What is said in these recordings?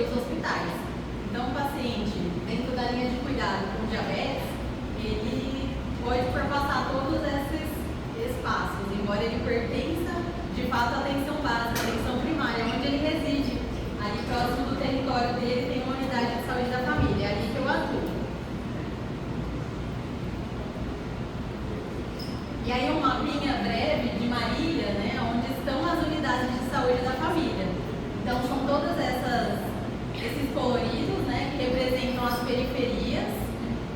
e os hospitais. Então, o paciente, dentro da linha de cuidado com diabetes, ele pode perpassar todos esses espaços, embora ele pertença, de fato, à atenção básica, à atenção primária, onde ele reside. Ali próximo do território dele tem uma unidade de saúde da família, é ali que eu atuo. E aí um mapinha breve de Marília, né, onde estão as unidades de saúde da família. Então são todos esses coloridos, né, que representam as periferias.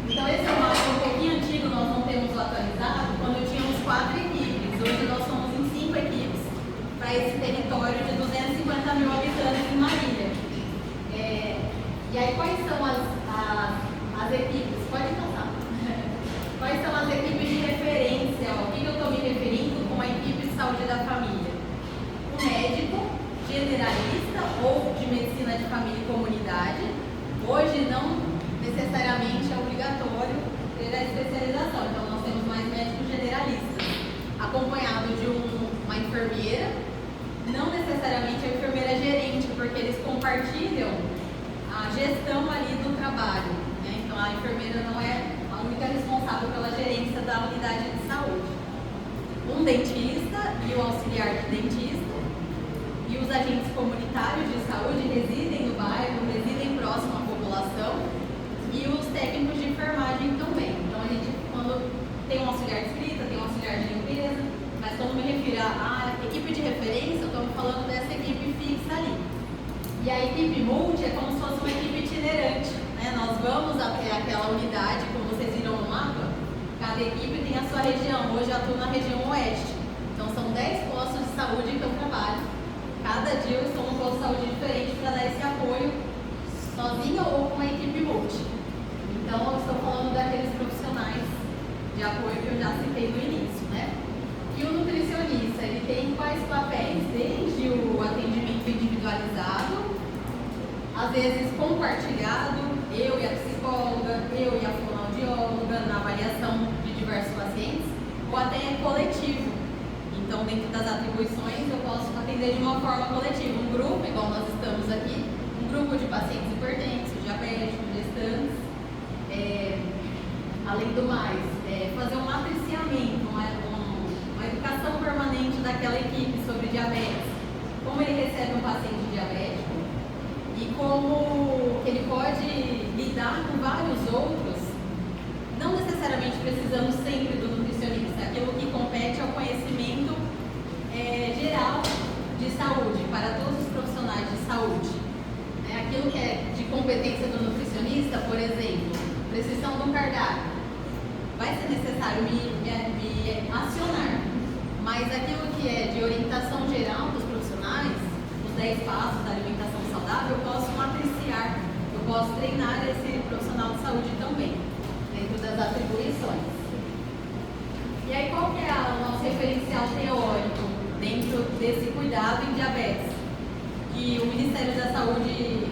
Então esse é um mapa um pouquinho antigo, nós não temos o atualizado, quando tínhamos 4 equipes. Hoje nós somos em 5 equipes para esse território de 250 mil habitantes em Marília. E aí quais são as equipes? Pode passar. Quais são as equipes de referência? O que eu estou me referindo com a equipe de saúde da família? O médico generalista ou de medicina de família e comunidade. Hoje não necessariamente é obrigatório ter a especialização, então nós temos mais médicos generalistas, acompanhado de uma enfermeira, não necessariamente a enfermeira gerente, porque eles compartilham a gestão ali do trabalho, né? Então a enfermeira não é a única responsável pela gerência da unidade de saúde. Um dentista e o auxiliar de dentista e os agentes comunitários de saúde residem no bairro, residem próximo à população, e os técnicos de enfermagem também. Então a gente, quando tem um auxiliar de escrita, tem um auxiliar de limpeza, mas quando me refiro à equipe de referência, eu estou falando dessa equipe fixa ali. E a equipe multi é como se fosse uma equipe itinerante, né? Nós vamos até aquela unidade, como vocês viram no mapa, cada equipe tem a sua região. Hoje eu atuo na região oeste, então são 10 postos de saúde que eu trabalho. Cada dia eu estou num posto de saúde diferente para dar esse apoio sozinha ou com a equipe multi. Então eu estou falando daqueles profissionais de apoio que eu já citei no início, né? E o nutricionista, ele tem quais papéis? Desde o atendimento individualizado, às vezes compartilhado, eu e a psicóloga, eu e a fonoaudióloga, na avaliação de diversos pacientes, ou até coletivo. Então, dentro das atribuições, eu posso atender de uma forma coletiva. Um grupo, igual nós estamos aqui, um grupo de pacientes hipertensos, diabéticos, gestantes. Além do mais, fazer um matriciamento, uma educação permanente daquela equipe sobre diabetes. Como ele recebe um paciente diabético e como ele pode lidar com vários outros, não necessariamente precisando sempre do nutricionista. Aquilo que compete é o conhecimento geral de saúde para todos os profissionais de saúde. Aquilo que é de competência do nutricionista, por exemplo, prescrição do cardápio, vai ser necessário me acionar, mas aquilo que é de orientação geral dos profissionais, os 10 passos da alimentação saudável, eu posso matriciar, eu posso treinar esse profissional de saúde também, dentro das atribuições. E aí, qual que é o nosso referencial teórico dentro desse cuidado em diabetes, que o Ministério da Saúde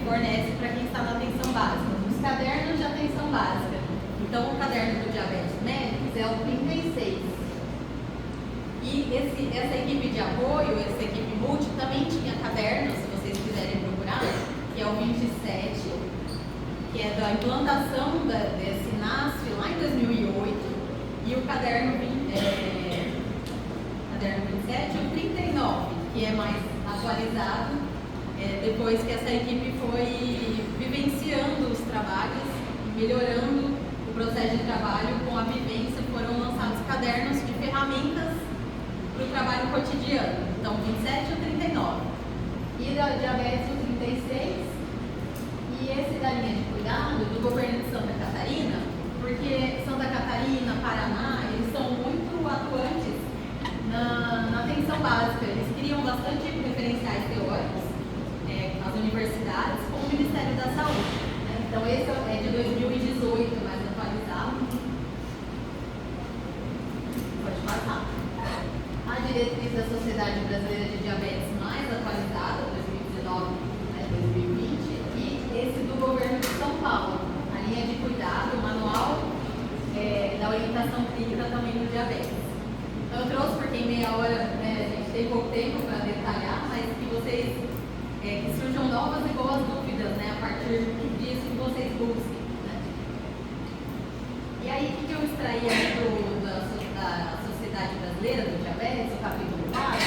fornece para quem está na atenção básica? Os cadernos de atenção básica. Então, o caderno do diabetes médicos é o 36. E essa equipe de apoio, essa equipe multi, também tinha cadernos, se vocês quiserem procurar, que é o 27, que é da implantação desse NASF lá em 2008, e o caderno 27 e o 39, que é mais atualizado, depois que essa equipe foi vivenciando os trabalhos e melhorando o processo de trabalho com a vivência, foram lançados cadernos de ferramentas para o trabalho cotidiano. Então, 27 e o 39. E da diabetes, o 36. E esse da linha de cuidado do governo de Santa Catarina, porque Santa Catarina, Paraná, eles são muito atuantes na atenção básica. Eles criam bastante referenciais teóricos, as universidades, com o Ministério da Saúde. Então, esse é de 2018, mais atualizado. Pode passar. A diretriz da Sociedade Brasileira de Diabetes, mais atualizada, 2019, 2020. E esse do governo de São Paulo, a linha de cuidado, o manual da orientação clínica também do diabetes. Então, eu trouxe, porque em meia hora a gente tem pouco tempo para detalhar, mas que vocês que surjam novas e boas dúvidas, né, a partir disso que vocês busquem, né? E aí, o que eu extraí da Sociedade Brasileira do Diabetes, o capítulo 4,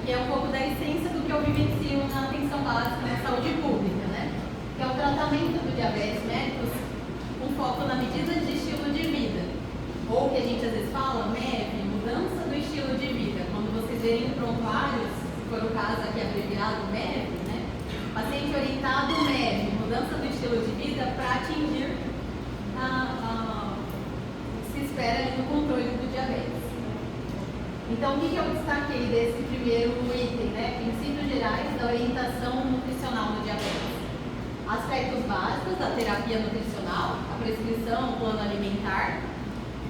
que é um pouco da essência do que eu vivencio na atenção básica na saúde pública, né? Que é o tratamento do diabetes mellitus com foco na medida de estilo de vida, ou que a gente às vezes fala, MEV, mudança do estilo de vida. Quando vocês verem prontuários, se for o caso aqui abreviado MEV, né? Paciente orientado MEV, mudança do estilo de vida para atingir o que se espera ali no controle do diabetes. Então, o que eu destaquei desse primeiro item, né? Princípios gerais da orientação nutricional no diabetes. Aspectos básicos da terapia nutricional, a prescrição, o plano alimentar,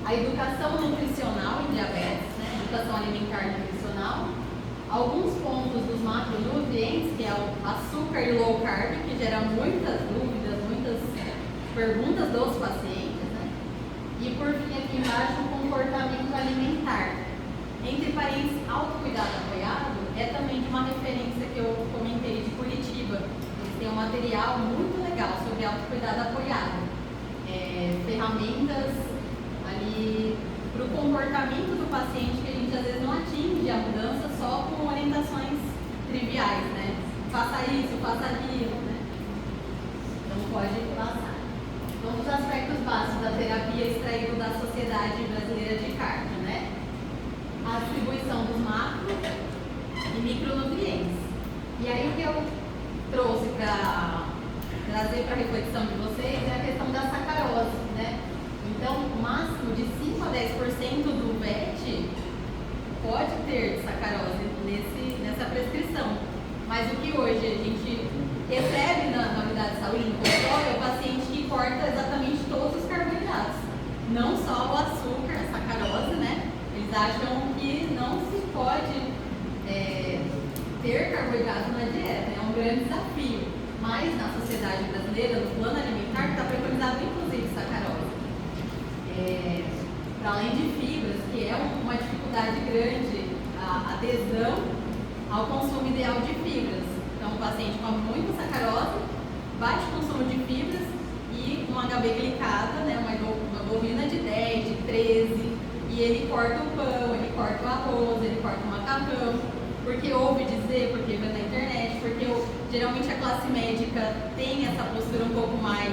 a educação nutricional em diabetes, né? Educação alimentar e nutricional, alguns pontos dos macronutrientes, que é o açúcar e low carb, que gera muitas dúvidas, muitas perguntas dos pacientes, né? E por fim aqui embaixo, o comportamento alimentar. Entre parênteses, autocuidado apoiado é também de uma referência que eu comentei de Curitiba. Eles têm um material muito legal sobre autocuidado apoiado. Ferramentas ali para o comportamento do paciente que a gente às vezes não atinge a mudança só com orientações triviais, né? Faça isso, faça aquilo, né? Não pode passar. Então, os aspectos básicos da terapia extraído da Sociedade Brasileira de Cardio, né? A distribuição dos macro e micronutrientes. E aí o que eu trouxe para trazer para a reflexão de vocês é a questão da sacarose, né? Então, o máximo de 5 a 10% do VET pode ter sacarose nessa prescrição. Mas o que hoje a gente recebe na unidade de saúde, no consultório, é o paciente que corta exatamente todos os carboidratos, não só o açúcar, a sacarose, né? Eles acham que não se pode ter carboidrato na dieta, é um grande desafio. Mas na Sociedade Brasileira, no plano alimentar, está preconizado inclusive sacarose. Para além de fibras, que é uma dificuldade grande, a adesão ao consumo ideal de fibras. Então, o paciente come muita sacarose, baixo consumo de fibras e uma HB glicada, né, uma hemoglobina de 10, de 13, e ele corta o pão, ele corta o arroz, ele corta o macarrão, porque ouve dizer, porque vê na internet, porque geralmente a classe médica tem essa postura um pouco mais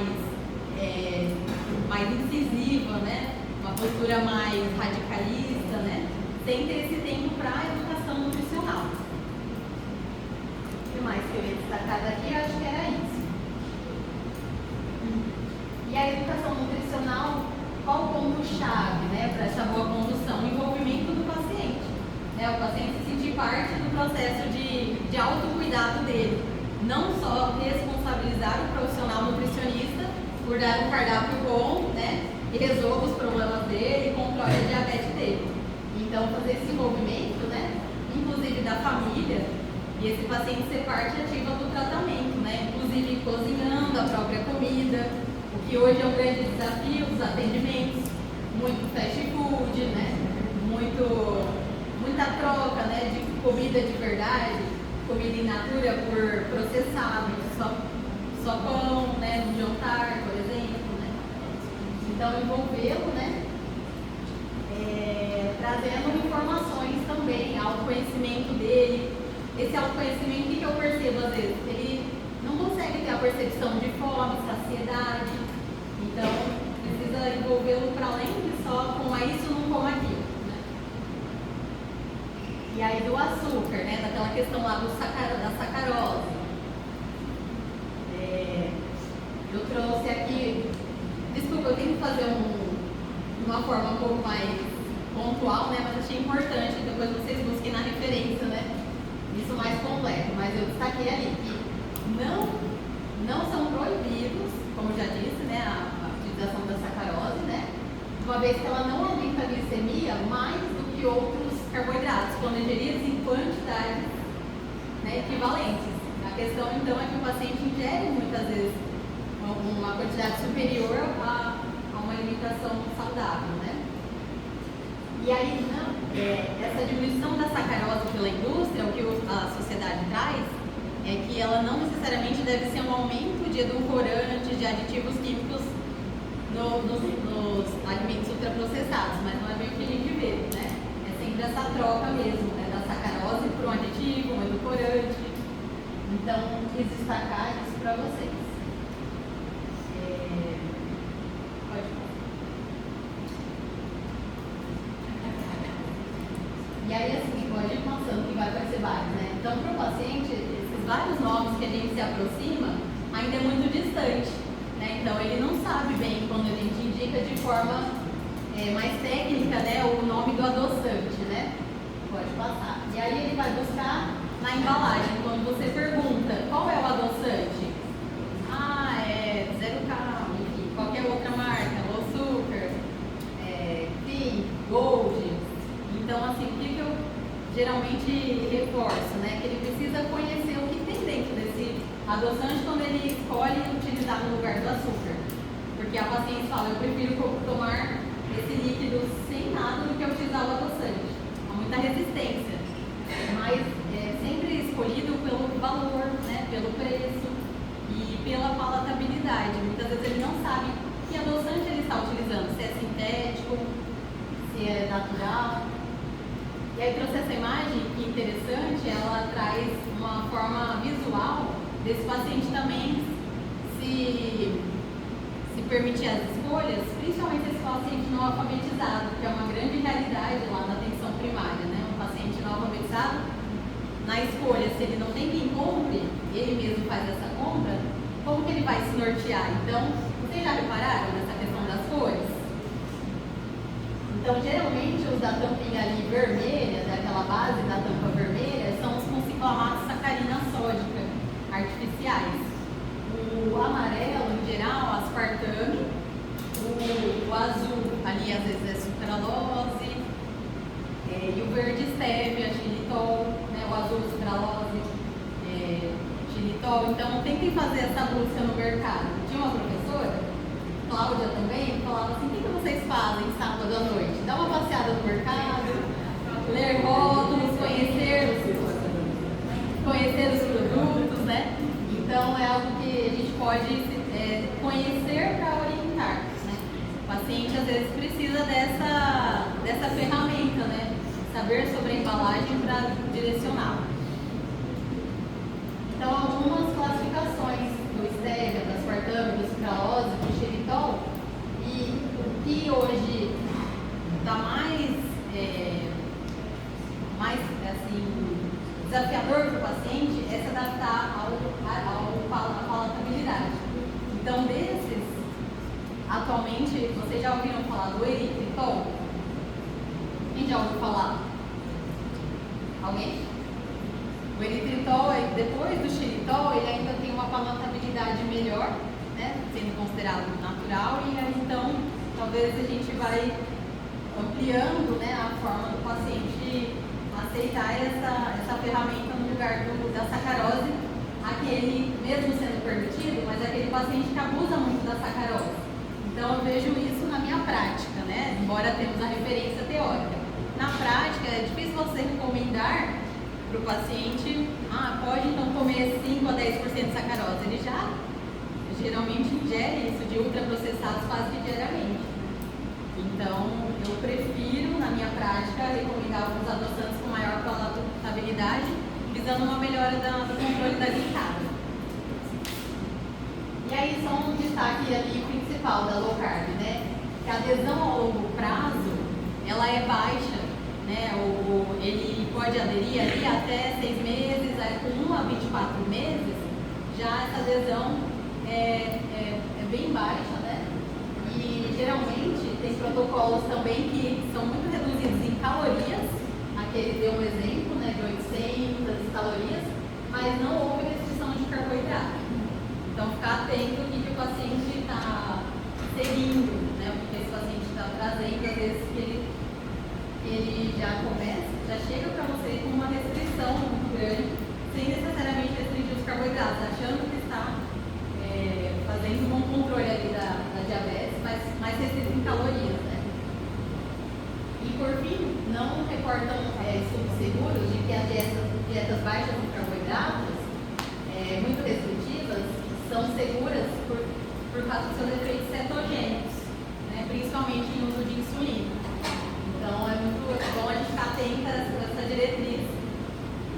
incisiva, né? Uma postura mais radicalista, né? Sem ter esse tempo para a educação nutricional. O que mais que eu ia destacar daqui? Eu acho que era isso. E a educação nutricional, qual o ponto-chave, né, para essa boa condução? O envolvimento do paciente. Né? O paciente se sentir parte do processo de autocuidado dele. Não só responsabilizar o profissional nutricionista por dar um cardápio bom, né, e resolva os problemas dele, controle a diabetes dele. Então, fazer esse envolvimento, né, inclusive da família, e esse paciente ser parte ativa do tratamento, né, inclusive cozinhando a própria comida, o que hoje é um grande desafio dos atendimentos, muito fast food, né, muita troca, né, de comida de verdade, comida in natura por processado, só pão, né, no jantar, por exemplo, né. Então, envolvê-lo, né, trazendo informações também, autoconhecimento dele. Esse autoconhecimento, o que eu percebo às vezes? Ele não consegue ter a percepção de fome, saciedade, então precisa envolvê-lo para além de só coma isso, não coma aquilo, né? E aí do açúcar, né, daquela questão lá da sacarose. Eu trouxe aqui, desculpa, eu tenho que fazer de uma forma um pouco mais pontual, né, mas achei importante, depois vocês busquem na referência, né, isso mais completo, mas eu destaquei ali que não são proibidos, como já disse, né, a utilização da sacarose, né, uma vez que ela não aumenta a glicemia mais do que outros carboidratos, quando ingeridos em quantidades, né, equivalentes. A questão, então, é que o paciente ingere muitas vezes uma quantidade superior a uma alimentação saudável, né. E aí, essa diminuição da sacarose pela indústria, o que a sociedade traz, é que ela não necessariamente deve ser um aumento de edulcorantes, de aditivos químicos nos alimentos ultraprocessados, mas não é bem o que a gente vê, né? É sempre essa troca mesmo, né? Da sacarose por um aditivo, um edulcorante. Então, quis destacar isso para vocês. Pode falar. E aí, assim, pode ir passando, que vai aparecer vários, né? Então, para o paciente, esses vários nomes que a gente se aproxima, ainda é muito distante, né? Então, ele não sabe bem quando a gente indica de forma mais técnica, né, o nome do adoçante, né? Pode passar. E aí, ele vai buscar na embalagem. Quando você pergunta qual é o adoçante, é 0K, enfim, qualquer outra marca, low sugar, Pink, Gold. Então, assim, o que eu geralmente reforço, né? Que ele precisa conhecer o que tem dentro desse adoçante quando ele escolhe utilizar no lugar do açúcar. Porque a paciente fala, eu prefiro tomar esse líquido sem nada do que utilizar o adoçante. Há muita resistência. Mas é sempre escolhido pelo valor, né? Pelo preço e pela palatabilidade. Muitas vezes ele não sabe que adoçante ele está utilizando, se é sintético, se é natural. E aí trouxe essa imagem que interessante, ela traz uma forma visual desse paciente também se permitir as escolhas, principalmente esse paciente não alfabetizado, que é uma grande realidade lá na atenção primária, né? Um paciente não alfabetizado, na escolha, se ele não tem quem compre, ele mesmo faz essa compra, como que ele vai se nortear? Então, vocês já repararam nessa questão das cores? Então, geralmente, os da tampinha ali vermelha, daquela base da tampa vermelha, são os com ciclamato sacarina sódica artificiais. O amarelo, em geral, aspartame. O azul, ali, às vezes, é sucralose. E o verde, stevia, xilitol. Né? O azul, sucralose, xilitol. Então, tentem fazer essa busca no mercado. Tinha uma professora, Cláudia também, falava assim, o que vocês fazem sábado à noite? Dá uma passeada no mercado, ler rótulos, conhecer os produtos, né? Então é algo que a gente pode conhecer para orientar, né? O paciente às vezes precisa dessa ferramenta, né? Saber sobre a embalagem para direcionar. Então algumas classificações do stevia, do aspartame, do sucralose, do xilitol, e o que hoje está mais assim, desafiador para o paciente é se adaptar à palatabilidade. Então, desses, atualmente, vocês já ouviram falar do eritritol? Quem já ouviu falar? Alguém? O eritritol, depois do xilitol, ele ainda tem uma palatabilidade melhor, né, sendo considerado natural, e aí, então, talvez a gente vai ampliando, né, a forma do paciente aceitar essa ferramenta no lugar da sacarose, aquele, mesmo sendo permitido, mas aquele paciente que abusa muito da sacarose. Então, eu vejo isso na minha prática, né, embora temos a referência teórica. Na prática, é difícil você recomendar para o paciente, pode então comer 5 a 10% de sacarose. Ele já geralmente ingere isso de ultraprocessados quase que diariamente. Então, eu prefiro, na minha prática, recomendar alguns adoçantes com maior palatabilidade, visando uma melhora do controle da glicada. E aí, só um destaque ali principal da low carb, né? Que a adesão ao longo prazo, ela é baixa, né? Ele pode aderir ali até 6 meses, aí com 1 a 24 meses, já essa adesão é bem baixa, né? E geralmente tem protocolos também que são muito reduzidos em calorias, aqui ele deu um exemplo, né, de 800 calorias, mas não houve restrição de carboidrato. Então, ficar atento ao que o paciente está seguindo, né, o que esse paciente está trazendo, às vezes que ele já começa, já chega para você com uma restrição muito grande, sem necessariamente restringir os carboidratos, achando que está fazendo um bom controle ali da diabetes, mas mais restrito em calorias, né? E por fim, não reportam estudos seguros de que as dietas baixas em carboidratos muito restritivas são seguras por causa dos seus efeitos cetogênicos, né? Principalmente em uso de insulina. Então é muito bom a gente ficar atenta a essa diretriz,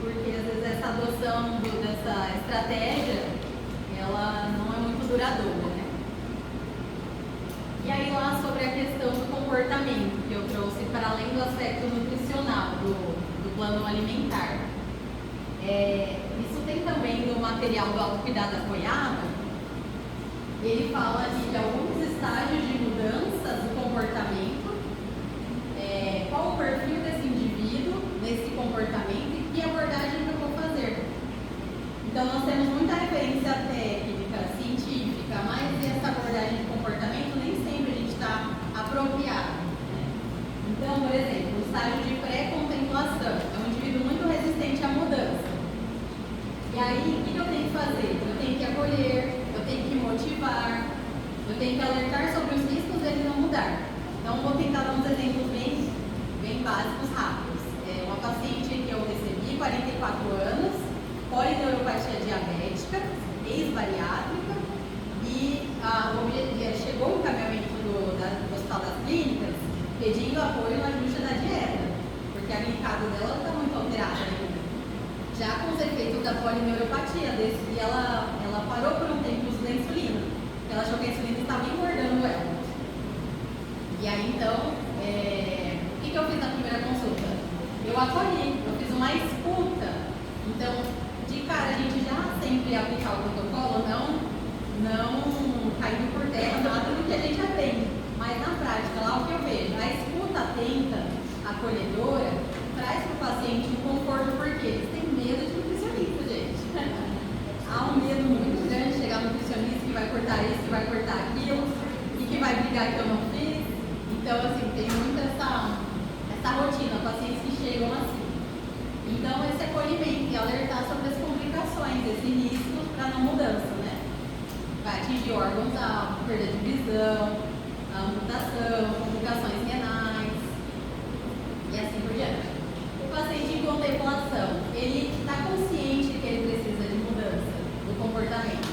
porque às vezes essa adoção dessa estratégia, ela não é muito duradoura, né? E aí lá sobre a questão do comportamento, que eu trouxe para além do aspecto nutricional do plano alimentar. Isso tem também no material do autocuidado apoiado, ele fala ali de alguns estágios de mudança do comportamento, qual o perfil desse indivíduo nesse comportamento e que abordagem que eu vou fazer. Então nós temos muita referência técnica, científica, mas essa abordagem de comportamento nem sempre a gente está apropriado, né? Então, por exemplo, o estágio de pré-contemplação é um indivíduo muito resistente à mudança. E aí, o que eu tenho que fazer? Eu tenho que acolher, eu tenho que motivar, eu tenho que alertar sobre os riscos dele não mudar. Então, vou tentar dar uns exemplos bem básicos, rápidos. Uma paciente que eu recebi, 44 anos, polineuropatia diabética, ex-bariátrica, e chegou o encaminhamento do Hospital das Clínicas pedindo apoio na ajuste da dieta, porque a glicada dela está muito alterada ainda. Já com os efeitos da polineuropatia, e ela parou por um tempo o uso da insulina. Ela achou que a insulina estava engordando ela. E aí então, o que eu fiz na primeira consulta? Eu acolhi, eu fiz uma escuta. Então, de cara, a gente já sempre aplicar o protocolo, não caindo por terra nada do que a gente aprende. Mas na prática, lá o que eu vejo, a escuta atenta, acolhedora, traz para o paciente um conforto, porque eles têm medo de nutricionista, gente. Há um medo muito grande de chegar no nutricionista que vai cortar isso, que vai cortar aquilo, e que vai brigar que eu não fiz. Então, assim, tem muito essa rotina, pacientes que chegam assim. Então, esse acolhimento e alertar sobre as complicações, esse risco para não mudança, né? Vai atingir órgãos altos, perda de visão, amputação, complicações renais e assim por diante. O paciente em contemplação, ele está consciente de que ele precisa de mudança do comportamento,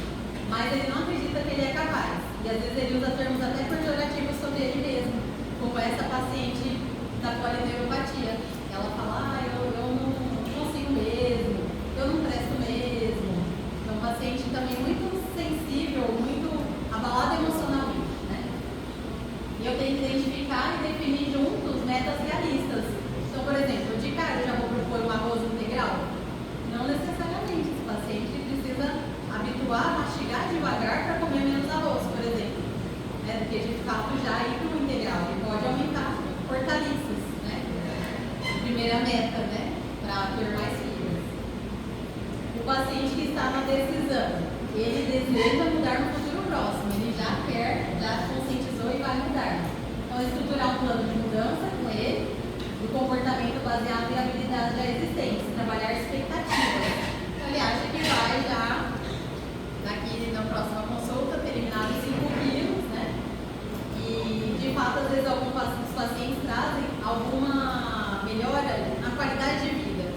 mas ele não acredita que ele é capaz. E às vezes ele usa termos até pejorativos sobre ele mesmo, como essa paciente da polineuropatia. Ela fala, eu não consigo mesmo, eu não presto mesmo. É um paciente também muito sensível, muito abalado emocionalmente, né? E eu tenho que identificar e definir juntos metas realistas. Então, por exemplo, de cara eu já vou propor um arroz integral? Não necessariamente. Esse paciente precisa habituar a mastigar devagar para comer menos arroz, por exemplo. Do que de fato já ir para o integral. Ele pode aumentar hortaliças, né? Primeira meta, né? Para ter mais fibras. O paciente que está na decisão, ele deseja mudar no futuro próximo. Ele já quer, já se conscientizou e vai mudar. Então, estruturar um plano de mudança com ele, do comportamento baseado em habilidades já existentes, trabalhar expectativas. Então, ele acha que vai já, daqui na próxima consulta, ter eliminado 5 quilos, né? E, de fato, às vezes, alguns pacientes trazem alguma melhora na qualidade de vida.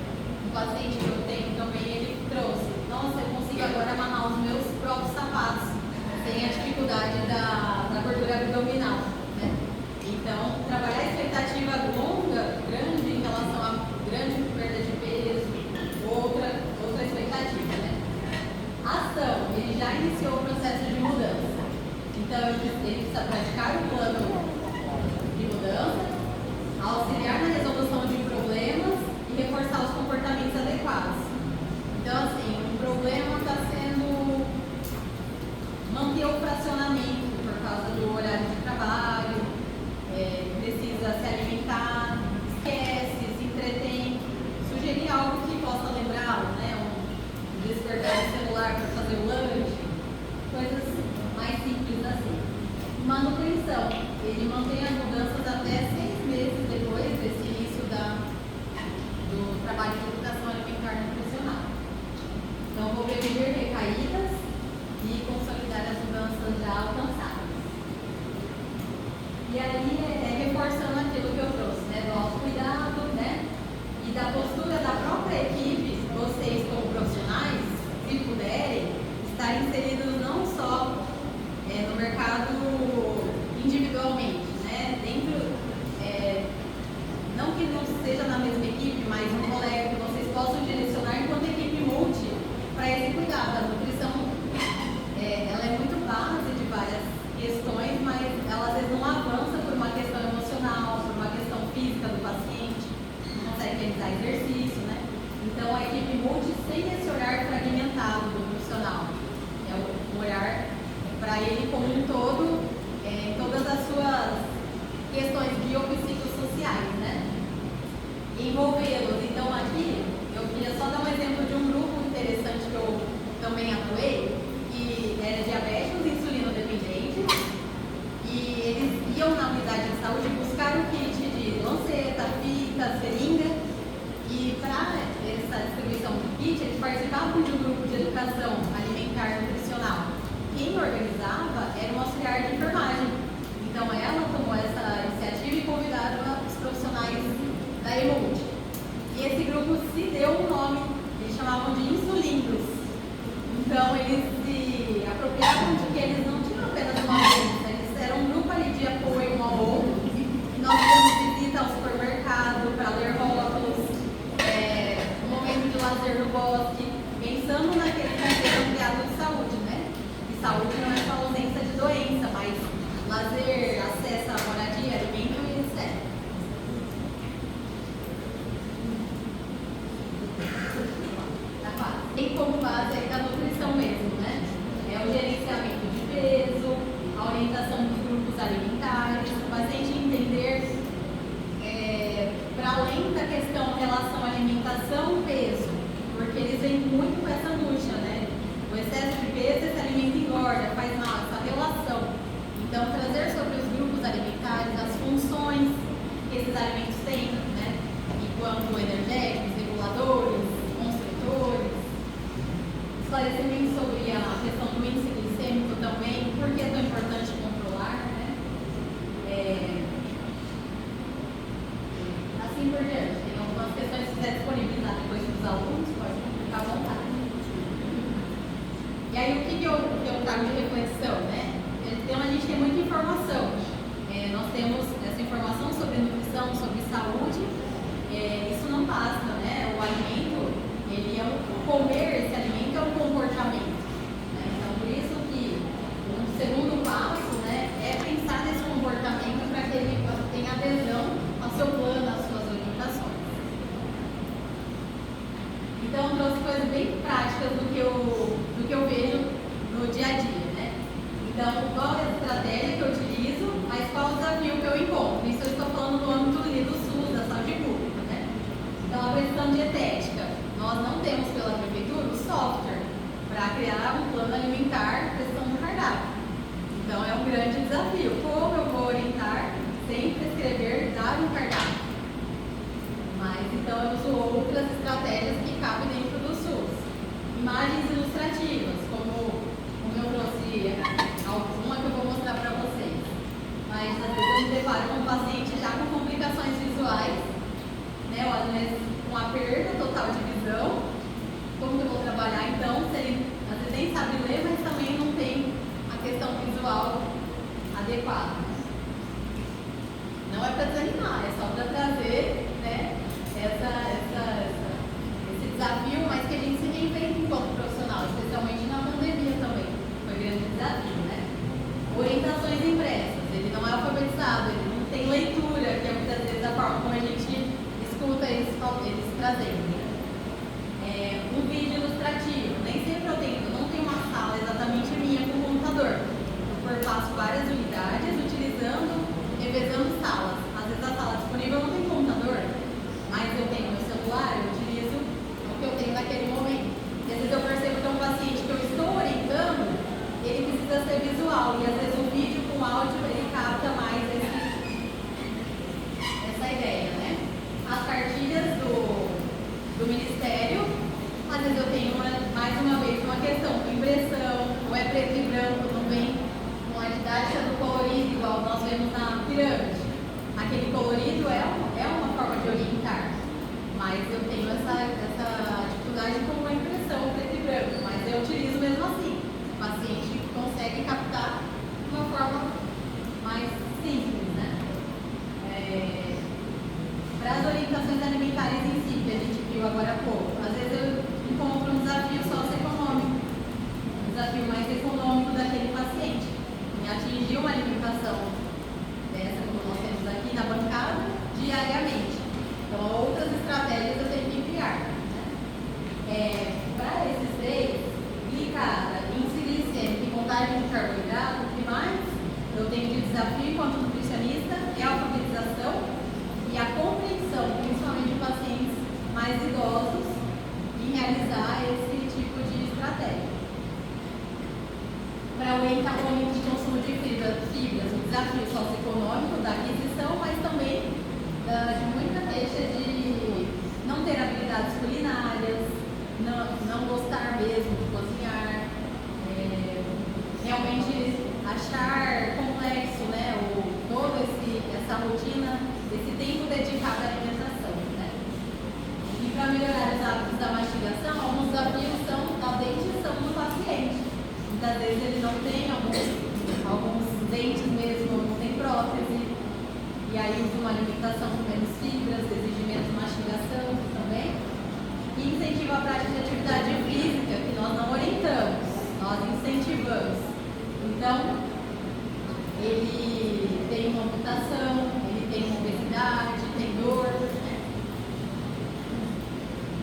Um paciente que eu tenho também, ele trouxe, nossa, eu consigo agora amarrar os meus próprios sapatos, sem a dificuldade da gordura abdominal, né? Então, trabalhar a expectativa longa, grande em relação a grande perda de peso, outra expectativa, né? Ação, ele já iniciou o processo de mudança. Então, ele precisa praticar o plano de mudança, auxiliar na resolução de problemas e reforçar os comportamentos adequados. Então, assim, o problema está sendo manter o fracionamento por causa do horário de trabalho, precisa se alimentar, esquece, se entretém, sugerir algo que possa lembrá-lo, né? Um despertar o celular para fazer o lanche, coisas mais simples assim. Manutenção, ele mantém as mudanças até 6 meses depois desse início do trabalho de educação alimentar nutricional. Então, vou prevenir recaídas e consolidar as mudanças já alcançadas. E aí, reforçando aquilo que eu trouxe, né, do autocuidado, né, e da postura da própria equipe, vocês como profissionais, se puderem, também atuei, que era diabéticos insulino-dependentes, e eles iam na unidade de saúde buscar o kit de lanceta, fita, seringa, e para essa distribuição do kit, eles participavam de um grupo de educação alimentar e nutricional. Quem organizava era um auxiliar de enfermagem. Então ela tomou essa iniciativa e convidaram os profissionais da EMUD. E esse grupo se deu um nome, eles chamavam de insulindos. Então eles se apropriavam de que eles não tinham apenas uma doença, eles eram um grupo ali de apoio um ao outro. E nós fizemos visita ao supermercado para ler rótulos, um momento de lazer no bosque, pensando naquele conceito ampliado de saúde, né? E saúde não é só ausência de doença, mas lazer, acesso à moradia, alimento e etc. Tem como base aí da nutrição mesmo, né? É o gerenciamento de peso, a orientação dos grupos alimentares, o paciente entender, para além da questão relação alimentação-peso, porque eles vêm muito com essa angústia, né? O excesso de peso, esse alimento engorda, faz mal, essa relação. Então, trazer sobre os grupos alimentares as funções que esses alimentos têm, né? Enquanto energéticos, reguladores, construtores, esclarecimento sobre a questão do índice glicêmico também, por que é tão importante controlar, né? Assim por diante. Tem algumas questões que quiser disponibilizar depois para os alunos, pode ficar à vontade. E aí, o que eu trago de reflexão, né? Então, a gente tem muita informação. Nós temos essa informação sobre nutrição, sobre saúde. Isso não basta, né? O alimento, comer esse alimento é um comportamento. Né? Então, por isso que o segundo passo, né, é pensar nesse comportamento para que ele tenha adesão ao seu plano, às suas orientações. Então, eu trouxe coisas bem práticas do que eu vejo no dia a dia. Então, qual é a estratégia que eu utilizo, mas qual o desafio que eu encontro? Isso eu estou falando no âmbito do SUS, da saúde pública, né? Então, a questão dietética. Nós não temos pela prefeitura o software para criar um plano alimentar, questão do cardápio. Então, é um grande desafio. Como eu vou orientar, sem prescrever, dar um cardápio? Mas, então, eu uso outras estratégias que cabem dentro do SUS. Imagens ilustrativas, como eu trouxe alguma que eu vou mostrar para vocês. Mas às vezes eu me deparo com um paciente já com complicações visuais, né? Ou às vezes com a perda total de visão. Como que eu vou trabalhar então? Se ele às vezes nem sabe ler, mas também não tem a questão visual adequada. Não é para desanimar, é só para trazer, né, esse desafio, mas que a gente se reinventa enquanto profissional, especialmente na pandemia também. Foi um grande desafio, né? Orientações impressas, ele não é alfabetizado, ele não tem leitura, que é muitas vezes a forma como a gente escuta eles trazendo. Um vídeo ilustrativo, nem sempre eu não tenho uma sala exatamente minha com computador. Eu passo várias unidades utilizando, revezando salas. Às vezes a sala disponível não tem computador, mas eu tenho meu celular, eu utilizo o que eu tenho naquele momento. E às vezes eu percebo que é um paciente que eu estou orientando, ele precisa ser visual, e às vezes o vídeo com áudio ele capta mais essa ideia, né? As cartilhas do Ministério, às vezes eu tenho mais uma vez uma questão com impressão, ou é preto e branco, não vem com a didática do colorido, igual nós vemos na pirâmide. Aquele colorido é uma forma de orientar, mas eu tenho essa dificuldade com a impressão preto e branco, mas eu utilizo mesmo assim. O paciente consegue captar de uma forma mais simples, né? Para as orientações alimentares em si, que a gente viu agora há pouco, às vezes eu encontro um desafio socioeconômico, um desafio mais econômico daquele paciente, em atingir uma alimentação dessa que nós temos aqui na bancada diariamente. Então, outras estratégias eu tenho que criar. Né? Para esses três, glicada, índice glicêmico e contagem de carboidrato, o que mais eu tenho de desafio enquanto nutricionista é a alfabetização e a compreensão, principalmente de pacientes mais idosos, em realizar esse tipo de estratégia. para orientar o aumento de consumo de fibras, o desafio socioeconômico da aquisição, mas também de muita queixa de não ter habilidades culinárias, não gostar mesmo de cozinhar, realmente achar complexo, né, toda essa rotina, esse tempo dedicado à alimentação, né? E para melhorar os hábitos da mastigação, alguns desafios são da dentição do paciente. Muitas vezes ele não tem alguns dentes mesmo, não tem prótese, e aí usa uma alimentação com menos fibras, exige menos mastigação também. E incentiva a prática de atividade física, que nós não orientamos, nós incentivamos. Então, ele tem uma mutação, ele tem uma obesidade, tem dor, né?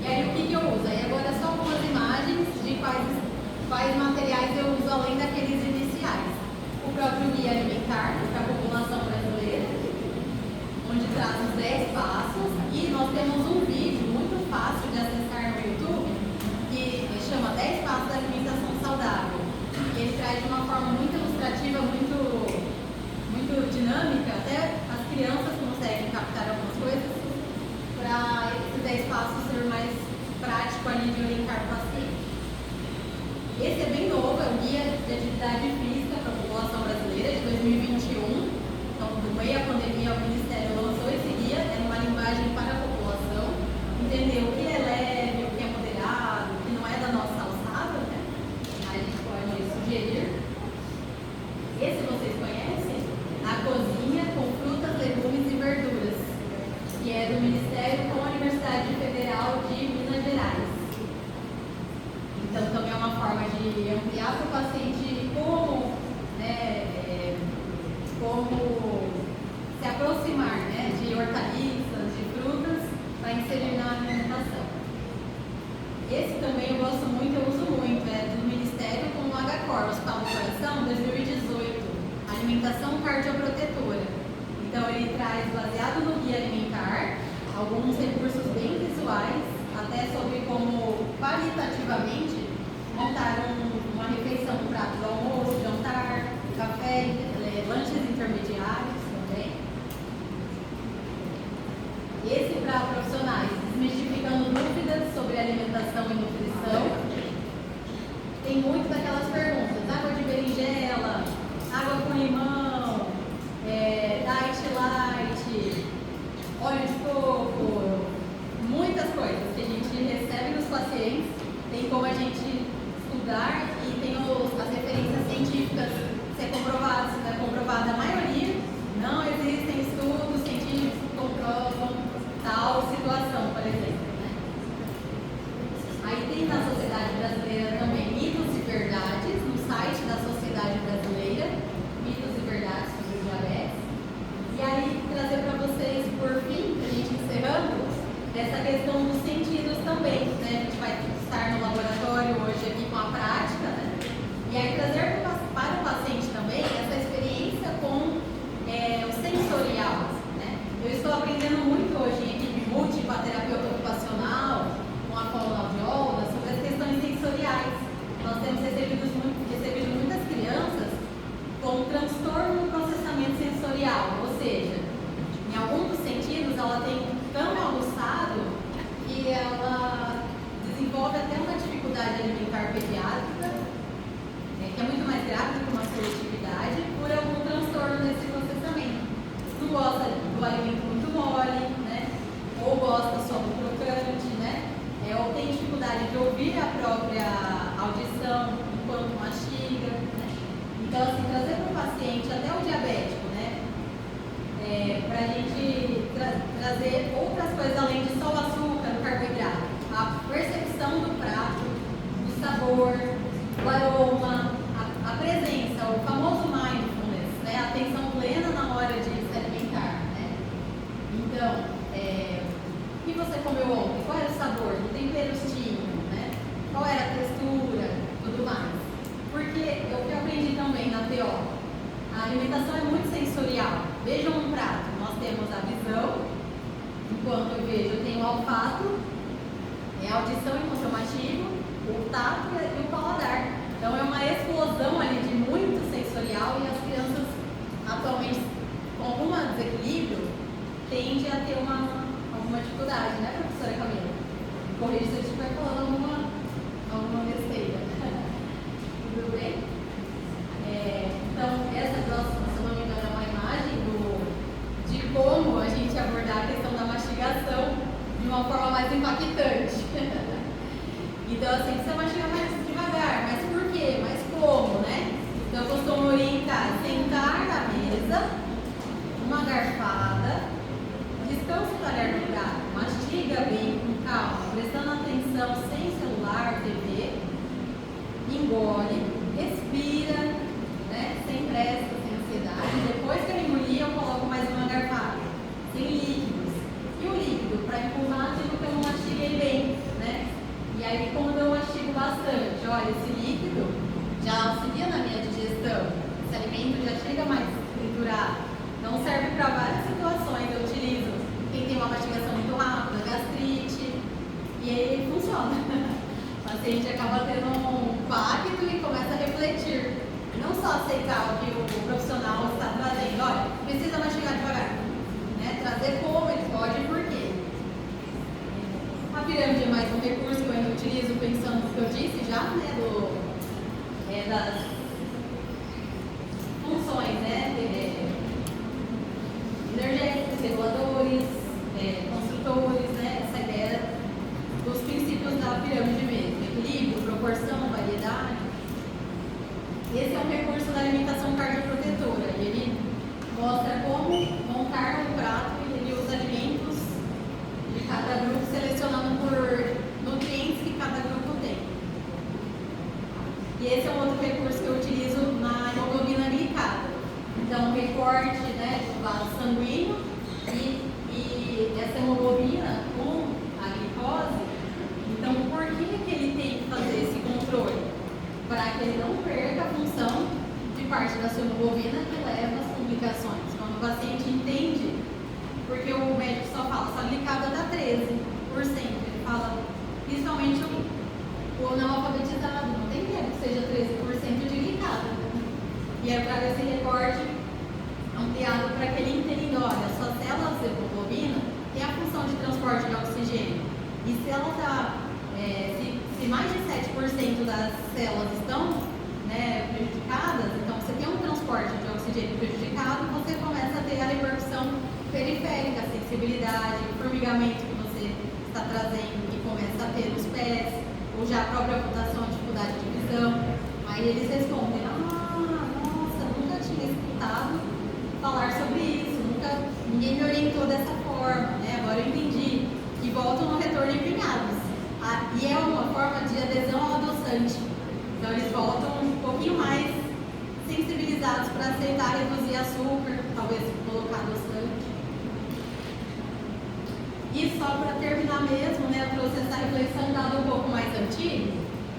E aí o que eu uso? Aí agora só algumas imagens de quais materiais eu uso além daqueles iniciais. O próprio guia alimentar para a população brasileira, onde traz os 10 passos, e nós temos um vídeo muito fácil de acessar no YouTube, que chama 10 passos da alimentação saudável. E ele traz de uma forma muito ilustrativa, muito dinâmica, até as crianças conseguem captar algumas coisas, para esses 10 passos ser mais prático ali de orientar o paciente. Esse é bem novo, é o Guia de Atividade Física para a População Brasileira de 2021. Então, no meio da pandemia, o Ministério lançou esse guia, é uma linguagem para a população, entender o que é leve, o que é moderado, o que não é da nossa alçada, né? Aí a gente pode sugerir. Esse vocês conhecem? A cozinha com frutas, legumes e verduras, que é do Ministério com a Universidade Federal de Minas Gerais. Então, também é uma forma de ampliar para o paciente como se aproximar, né, de hortaliças, de frutas, para inserir na alimentação. Esse também eu gosto muito, eu uso muito, é do Ministério com o HCOR, Hospital do Coração, 2018, Alimentação Cardioprotetora. Então, ele traz, baseado no guia alimentar, alguns recursos bem visuais, até sobre como qualitativamente montar uma refeição, um prato de almoço, jantar, café, lanches intermediários também. Esse para profissionais, desmistificando dúvidas sobre alimentação e nutrição. Tem muito daquelas perguntas, água de berinjela, água com limão, diet light, óleo de coco, muitas coisas que a gente recebe nos pacientes, tem como a gente estudar e tem as referências científicas, se é comprovado, se não é comprovado. A maioria não existem estudos científicos que comprovam tal situação, por exemplo, né? Aí tem na Sociedade Brasileira também mitos e verdades, no site da Sociedade Brasileira, mitos e verdades sobre o diabetes. E aí trazer para vocês, por fim, para a gente encerrando, essa questão dos sentidos também, né? A gente vai estar no laboratório hoje aqui com a prática, né? E aí trazer para o paciente também essa experiência com o sensorial, né? Eu estou aprendendo muito hoje em equipe multi, com a terapeuta ocupacional, com a fonoaudióloga, sobre as questões sensoriais. Nós temos recebido muitas crianças com transtorno no processamento sensorial, ou seja, em algum dos sentidos ela tem tão aguçado que ela desenvolve até uma dificuldade alimentar pediátrica, que é muito mais grave do que uma seletividade, por algum transtorno nesse processamento. Não gosta do alimento muito mole, né? Ou gosta só do crocante, né? Ou tem dificuldade de ouvir a própria audição enquanto mastiga, né? Então, assim, trazer para o paciente, até o diabético, né? Para a gente trazer outras coisas além de só o açúcar, o carboidrato. A percepção do prato, do sabor, o aroma, a presença, o famoso mindfulness, né? A atenção plena na hora de se alimentar, né? Então, o que você comeu ontem? Qual era o sabor? Que temperos tinham, né? Qual era a textura? Tudo mais. Porque o que eu aprendi também na TO, a alimentação é muito sensorial. Vejam um prato, nós temos a visão, enquanto eu vejo, eu tenho o olfato, a audição enquanto eu mastigo, o tato e o paladar. Então é uma explosão ali de muito sensorial e as crianças atualmente com algum desequilíbrio tendem a ter alguma dificuldade, né, professora Camila? Corrija se eu estiver falando alguma besteira. Tudo bem? Então, essa, se eu não me engano, é uma imagem de como a gente abordar a questão da mastigação de uma forma mais impactante. Então, assim, precisa mastigar mais devagar. Mas por quê? Mas como, né? Então, eu costumo orientar, sentar na mesa, uma garfada, descansa o talher no prato, mastiga bem, com calma, prestando atenção, sem celular, TV, engole, respira, né? Sem pressa, sem ansiedade. Depois que eu engolir, eu coloco mais uma garfada, sem líquidos. E o líquido, para empurrar, digo que eu não mastiguei bem, né? E aí, quando eu mastigo bastante, olha, esse líquido já auxilia na minha digestão, esse alimento já chega mais triturado. Então, serve para várias situações. Eu utilizo quem tem uma mastigação muito rápida, gastrite, e aí funciona. O paciente acaba tendo um pacto e começa a refletir. Não só aceitar o que o profissional está trazendo, olha, precisa mastigar devagar, né? Trazer como ele pode e por quê. A pirâmide é mais um recurso que eu ainda utilizo pensando no que eu disse já, né, das funções, né, energéticos, reguladores, construtores, né, essa ideia dos princípios da pirâmide mesmo, equilíbrio, proporção, variedade. Esse é um recurso da alimentação cardioprotetora, e ele mostra como montar um prato e ele usa alimentos de cada grupo, selecionando por nutrientes que cada grupo tem. E esse é um outro recurso que eu utilizo na hemoglobina glicada. Então, recorte, né, do vaso sanguíneo e essa hemoglobina com a glicose. Então, por que ele tem que fazer esse controle? Para que ele não perca a função de parte da sua hemoglobina que leva às complicações. Quando o paciente entende, porque o médico só fala, sua glicada dá 13%. Ele fala, principalmente o não alfabetizado, não tem tempo que seja 13% de glicada. E é para esse recorte ampliado para que ele entenda, olha, suas células de hemoglobina tem a função de transporte de oxigênio. E se ela está, se mais de 7% das células estão, né, prejudicadas, então você tem um transporte de oxigênio prejudicado, você começa a ter a repercussão periférica, a sensibilidade, o formigamento que você está trazendo e começa a ter nos pés, ou já a própria amputação, a dificuldade de visão. Aí eles respondem, nossa, nunca tinha escutado falar sobre isso, ninguém me orientou dessa forma, né? Agora eu entendi. E voltam no retorno empenhados. E é uma forma de adesão ao adoçante. Então eles voltam um pouquinho mais sensibilizados para aceitar reduzir açúcar, talvez colocar adoçante. E só para terminar mesmo, né, eu trouxe essa reflexão dada um pouco mais antigo,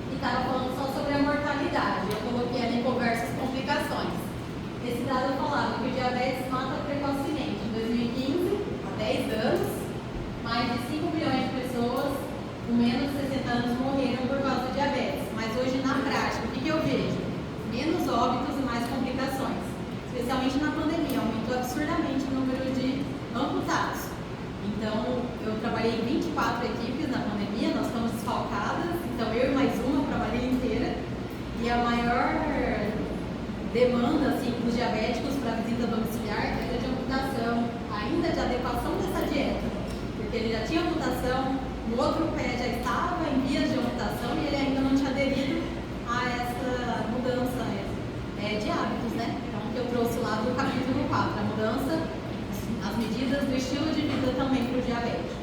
que estava falando só sobre a mortalidade. Eu coloquei ali conversas complicações. Esse dado falava que o diabetes mata precocemente. Em 2015, há 10 anos, mais de 5 milhões de pessoas com menos de 60 anos morreram por causa do diabetes. Mas hoje, na prática, o que eu vejo? Menos óbitos e mais complicações. Especialmente na pandemia, aumentou absurdamente o número de amputados. Então, eu trabalhei em 24 equipes na pandemia, nós estamos desfalcadas, então eu e mais uma, eu trabalhei inteira. E a maior demanda assim, dos diabéticos para visita domiciliar era de amputação, ainda de adequação dessa dieta, porque ele já tinha amputação, no outro pé já estava em vias de amputação e ele ainda não tinha aderido a essa mudança de hábitos, né? Então, que eu trouxe lá do capítulo 4, a mudança, as medidas do estilo de vida também para o diabético.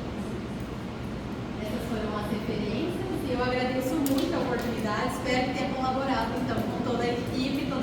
Essas foram as referências e eu agradeço muito a oportunidade, espero que tenha colaborado então com toda a equipe, toda